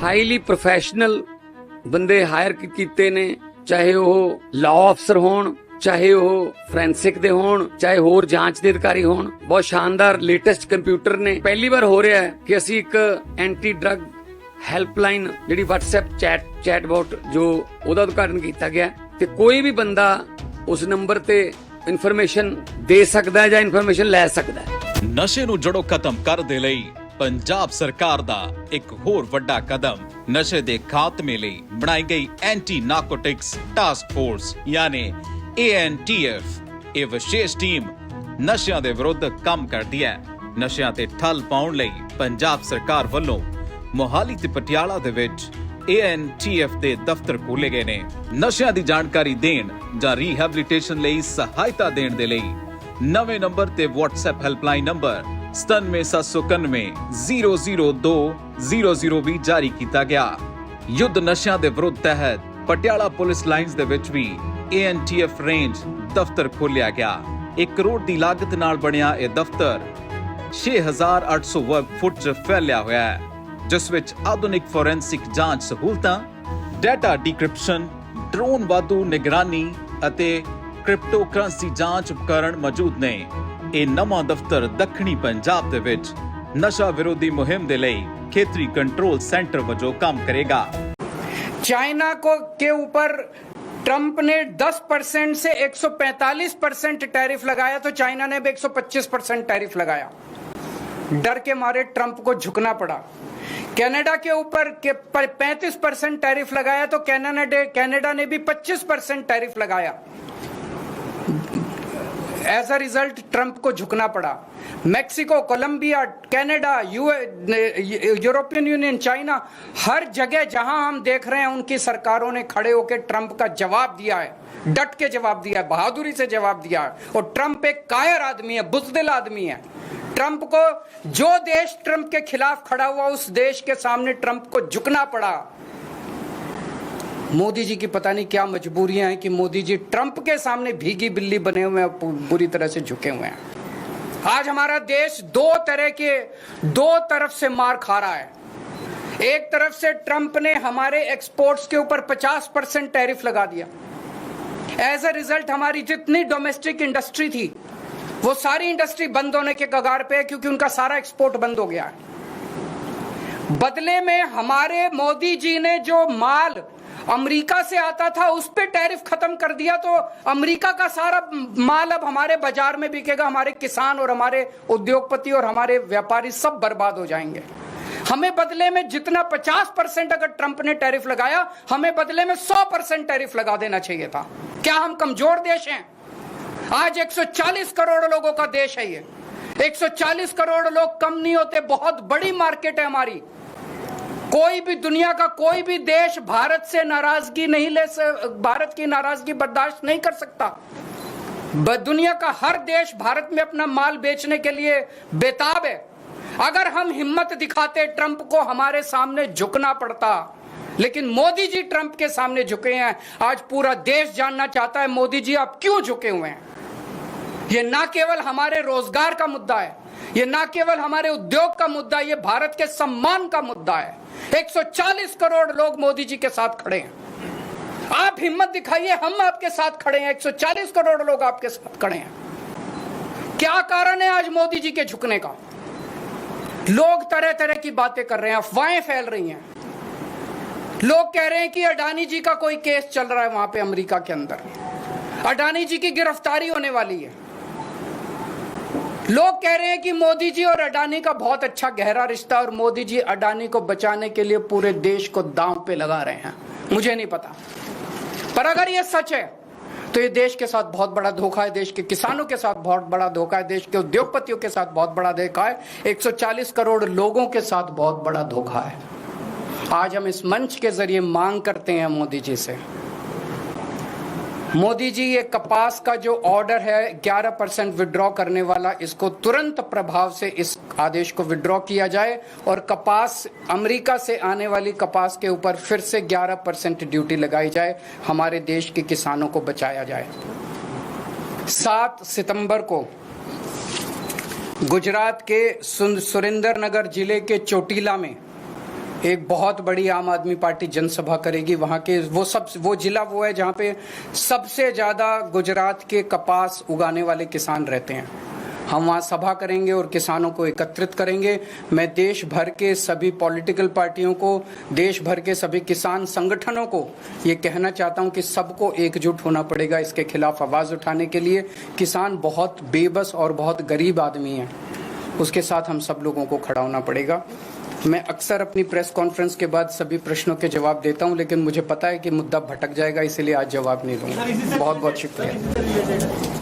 Highly professional ਬੰਦੇ hire ਕੀਤੇ ਨੇ, ਚਾਹੇ ਉਹ ਲਾਅ ਅਫਸਰ ਹੋਣ, ਚਾਹੇ ਉਹ ਫੋਰੈਂਸਿਕ ਦੇ ਹੋਣ, ਚਾਹੇ ਹੋਰ ਜਾਂਚ ਦੇ ਅਧਿਕਾਰੀ ਹੋਣ। ਬਹੁਤ ਸ਼ਾਨਦਾਰ ਲੇਟੈਸਟ ਕੰਪਿਊਟਰ ਨੇ। ਪਹਿਲੀ ਵਾਰ ਹੋ ਰਿਹਾ ਹੈ ਕਿ ਅਸੀਂ ਇੱਕ ਐਂਟੀ ਡਰੱਗ ਹੈਲਪਲਾਈਨ ਜਿਹੜੀ WhatsApp ਚੈਟਬੋਟ ਜੋ ਉਹਦਾ ਉਦਘਾਟਨ ਕੀਤਾ ਗਿਆ ਤੇ ਕੋਈ ਵੀ ਬੰਦਾ ਉਸ ਨੰਬਰ ਤੇ ਇਨਫੋਰਮੇਸ਼ਨ ਦੇ ਸਕਦਾ ਹੈ ਜਾਂ ਇਨਫੋਰਮੇਸ਼ਨ ਲੈ ਸਕਦਾ ਹੈ। ਨਸ਼ੇ ਨੂੰ ਜੜੋਂ ਖਤਮ ਕਰਨ ਦੇ ਲਈ ਪੰਜਾਬ ਸਰਕਾਰ ਦਾ ਇੱਕ ਹੋਰ ਵੱਡਾ ਕਦਮ ਨਸ਼ੇ ਦੇ ਖਾਤਮੇ ਲਈ ਬਣਾਈ ਗਈ ਐਂਟੀ ਨਾਰਕੋਟਿਕਸ ਟਾਸਕ ਫੋਰਸ ਯਾਨੀ ANTF। ਇਹ ਵਿਸ਼ੇਸ਼ ਟੀਮ ਨਸ਼ਿਆਂ ਦੇ ਵਿਰੁੱਧ ਕੰਮ ਕਰਦੀ ਹੈ। ਨਸ਼ਿਆਂ ਤੇ ਠੱਲ ਪਾਉਣ ਲਈ ਪੰਜਾਬ ਸਰਕਾਰ ਵੱਲੋਂ ਮੋਹਾਲੀ ਤੇ ਪਟਿਆਲਾ ਦੇ ਵਿੱਚ ANTF ਦੇ ਦਫ਼ਤਰ ਖੋਲੇ ਗਏ ਨੇ। ਨਸ਼ਿਆਂ ਦੀ ਜਾਣਕਾਰੀ ਦੇਣ ਜਾਂ ਰੀਹੈਬਿਲਿਟੇਸ਼ਨ ਲਈ ਸਹਾਇਤਾ ਦੇਣ ਦੇ ਲਈ ਨਵੇਂ ਨੰਬਰ ਤੇ WhatsApp ਹੈਲਪਲਾਈਨ ਨੰਬਰ 9779 00200 ਵੀ ਜਾਰੀ ਕੀਤਾ ਗਿਆ। ਯੁੱਧ ਨਸ਼ਿਆਂ ਦੇ ਵਿਰੁੱਧ ਤਹਿਤ ਪਟਿਆਲਾ ਪੁਲਿਸ ਲਾਈਨਸ ਦੇ ਵਿੱਚ ਵੀ ANTF ਰੇਂਜ ਦਫ਼ਤਰ ਖੋਲਿਆ ਗਿਆ। 1 ਕਰੋੜ ਦੀ ਲਾਗਤ ਨਾਲ ਬਣਿਆ ਇਹ ਦਫ਼ਤਰ 6800 ਵਰਗ ਫੁੱਟ 'ਚ ਫੈਲਿਆ ਹੋਇਆ ਹੈ, ਜਿਸ ਵਿੱਚ ਆਧੁਨਿਕ ਫੋਰੈਂਸਿਕ ਜਾਂਚ ਸਹੂਲਤਾਂ, ਡਾਟਾ ਡਿਕ੍ਰਿਪਸ਼ਨ, ਡਰੋਨ ਵਾਧੂ ਨਿਗਰਾਨੀ ਅਤੇ ਕ੍ਰਿਪਟੋਕਰੰਸੀ ਜਾਂਚ ਉਪਕਰਨ ਮੌਜੂਦ ਨੇ। ਇਹ ਨਵਾਂ ਦਫ਼ਤਰ ਦੱਖਣੀ ਪੰਜਾਬ ਦੇ ਵਿੱਚ ਨਸ਼ਾ ਵਿਰੋਧੀ ਮੁਹਿੰਮ ਦੇ ਲਈ ਖੇਤਰੀ ਕੰਟਰੋਲ सेंटर वजों काम करेगा। चाइना के ऊपर ट्रंप ने 10% से 145% टैरिफ लगाया तो चाइना ने भी 125% टैरिफ लगाया। डर के मारे ट्रंप को झुकना पड़ा। कनाडा के ऊपर 35% टैरिफ लगाया तो कनाडा ने भी 25% टैरिफ लगाया। एज अ रिजल्ट ट्रंप को झुकना पड़ा। Mexico, Colombia, Canada, European Union, China, हर जगह जहां हम देख रहे हैं उनकी सरकारों ने खड़े होकर ट्रंप का जवाब दिया है, डट के जवाब दिया है, बहादुरी से जवाब दिया है। और ट्रंप एक कायर आदमी है, बुज़दिल आदमी है। ट्रंप को जो देश ट्रंप के खिलाफ खड़ा हुआ उस देश के सामने ट्रंप को झुकना पड़ा। मोदी जी की पता नहीं क्या मजबूरियां हैं कि मोदी जी ट्रंप के सामने भीगी बिल्ली बने हुए हैं, बुरी तरह से झुके हुए हैं। आज हमारा देश दो तरफ से मार खा रहा है। एक तरफ से ट्रंप ने हमारे एक्सपोर्ट्स के ऊपर 50% टैरिफ लगा दिया। एज अ रिजल्ट हमारी जितनी डोमेस्टिक इंडस्ट्री थी वो सारी इंडस्ट्री बंद होने के कगार पे है, क्योंकि उनका सारा एक्सपोर्ट बंद हो गया है। बदले में हमारे मोदी जी ने जो माल अमेरिका से आता था उस पे टैरिफ खत्म कर दिया, तो अमेरिका का सारा माल अब हमारे बाजार में बिकेगा। हमारे किसान और हमारे उद्योगपति और हमारे व्यापारी सब बर्बाद हो जाएंगे। हमें बदले में जितना 50% अगर ट्रंप ने टैरिफ लगाया, हमें बदले में 100% टैरिफ लगा देना चाहिए था। क्या हम कमजोर देश हैं? आज 140 करोड़ लोगों का देश है ये। 140 करोड़ लोग कम नहीं होते, बहुत बड़ी मार्केट है हमारी। कोई भी दुनिया का कोई भी देश भारत से नाराजगी नहीं भारत की नाराजगी बर्दाश्त नहीं कर सकता। दुनिया का हर देश भारत में अपना माल बेचने के लिए बेताब है। अगर हम हिम्मत दिखाते ट्रंप को हमारे सामने झुकना पड़ता, लेकिन मोदी जी ट्रंप के सामने झुके हैं। आज पूरा देश जानना चाहता है मोदी जी आप क्यों झुके हुए हैं। ये ना केवल हमारे रोजगार का मुद्दा है, ये ना केवल हमारे उद्योग का मुद्दा है, ये भारत के सम्मान का मुद्दा है। 140 करोड़ लोग मोदी जी के साथ खड़े हैं। आप हिम्मत दिखाइए, हम आपके साथ खड़े हैं। 140 करोड़ लोग आपके साथ खड़े हैं। क्या कारण है आज मोदी जी के झुकने का? लोग तरह तरह की बातें कर रहे हैं, अफवाहें फैल रही हैं। लोग कह रहे हैं कि अडानी जी का कोई केस चल रहा है वहां पे अमेरिका के अंदर, अडानी जी की गिरफ्तारी होने वाली है। लोग कह रहे हैं कि मोदी जी और अडानी का बहुत अच्छा गहरा रिश्ता और मोदी जी अडानी को बचाने के लिए पूरे देश को दांव पे लगा रहे हैं। मुझे नहीं पता, पर अगर ये सच है तो ये देश के साथ बहुत बड़ा धोखा है, देश के किसानों के साथ बहुत बड़ा धोखा है, देश के उद्योगपतियों के साथ बहुत बड़ा धोखा है, 140 करोड़ लोगों के साथ बहुत बड़ा धोखा है। आज हम इस मंच के जरिए मांग करते हैं मोदी जी से, मोदी जी ये कपास का जो ऑर्डर है 11% विड्रॉ करने वाला, इसको तुरंत प्रभाव से इस आदेश को विड्रॉ किया जाए और कपास अमेरिका से आने वाली कपास के ऊपर फिर से 11% ड्यूटी लगाई जाए, हमारे देश के किसानों को बचाया जाए। 7 सितंबर को गुजरात के सुरेंद्रनगर जिले के चोटीला में एक बहुत बड़ी आम आदमी पार्टी जनसभा करेगी। वहां के वो जिला वो है जहां पे सबसे ज्यादा गुजरात के कपास उगाने वाले किसान रहते हैं। हम वहां सभा करेंगे और किसानों को एकत्रित करेंगे। मैं देश भर के सभी पॉलिटिकल पार्टियों को, देश भर के सभी किसान संगठनों को ये कहना चाहता हूं कि सबको एकजुट होना पड़ेगा इसके खिलाफ आवाज उठाने के लिए। किसान बहुत बेबस और बहुत गरीब आदमी है, उसके साथ हम सब लोगों को खड़ा होना पड़ेगा। मैं अक्सर अपनी प्रेस कॉन्फ्रेंस के बाद सभी प्रश्नों के जवाब देता हूं, लेकिन मुझे पता है कि मुद्दा भटक जाएगा, इसीलिए आज जवाब नहीं दूंगा। बहुत बहुत शुक्रिया।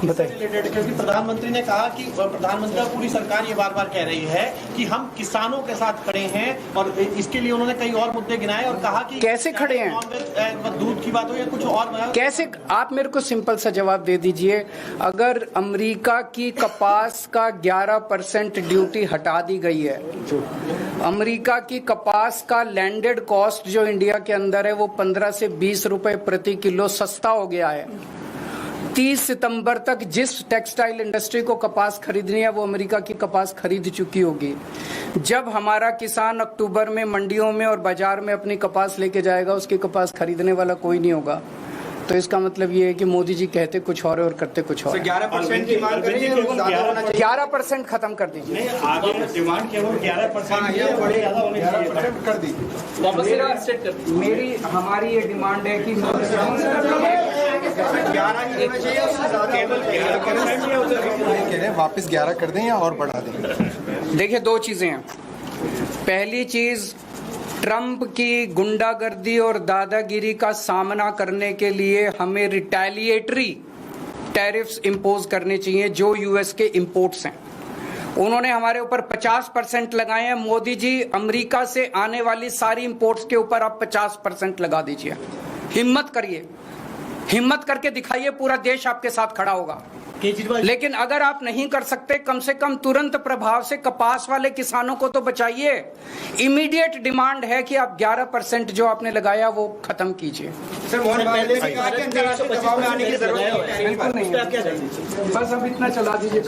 बताइए। क्योंकि प्रधानमंत्री ने कहा कि प्रधानमंत्री और पूरी सरकार ये बार बार कह रही है कि हम किसानों के साथ खड़े हैं, और इसके लिए उन्होंने कई और मुद्दे गिनाए और कहा कि कैसे खड़े हैं? दूध की बात हो या कुछ और, कैसे? आप मेरे को सिंपल सा जवाब दे दीजिए। अगर अमेरिका की कपास का 11% ड्यूटी हटा दी गई है, अमेरिका की कपास का लैंडेड कॉस्ट जो इंडिया के अंदर है वो 15 से 20 रुपए प्रति किलो सस्ता हो गया है। 30 सितंबर तक जिस टेक्सटाइल इंडस्ट्री को कपास खरीदनी है वो अमेरिका की कपास खरीद चुकी होगी। जब हमारा किसान अक्टूबर में मंडियों में और बाजार में अपनी कपास लेके जाएगा, उसकी कपास खरीदने वाला कोई नहीं होगा। तो इसका मतलब ये है कि मोदी जी कहते कुछ और करते कुछ और। 11% की मांग करेंगे, 11% खत्म कर दीजिए। आगे डिमांड केवल 11% कर दी। मेरी हमारी ये डिमांड है कि वापस 11 कर दें या और बढ़ा दें? देखिए, दो चीजें हैं। पहली चीज, ट्रंप की गुंडागर्दी और दादागिरी का सामना करने के लिए हमें रिटेलिएटरी टैरिफ्स इंपोज करने चाहिए जो यूएस के इंपोर्ट्स हैं। उन्होंने हमारे ऊपर 50% लगाए हैं। मोदी जी, अमेरिका से आने वाली सारी इंपोर्ट्स के ऊपर आप 50% लगा दीजिए। हिम्मत करिए, हिम्मत करके दिखाइए, पूरा देश आपके साथ खड़ा होगा। लेकिन अगर आप नहीं कर सकते, कम से कम तुरंत प्रभाव से कपास वाले किसानों को तो बचाइए। इमीडिएट डिमांड है कि आप 11% जो आपने लगाया वो खत्म कीजिए। बस अब इतना चला दीजिए।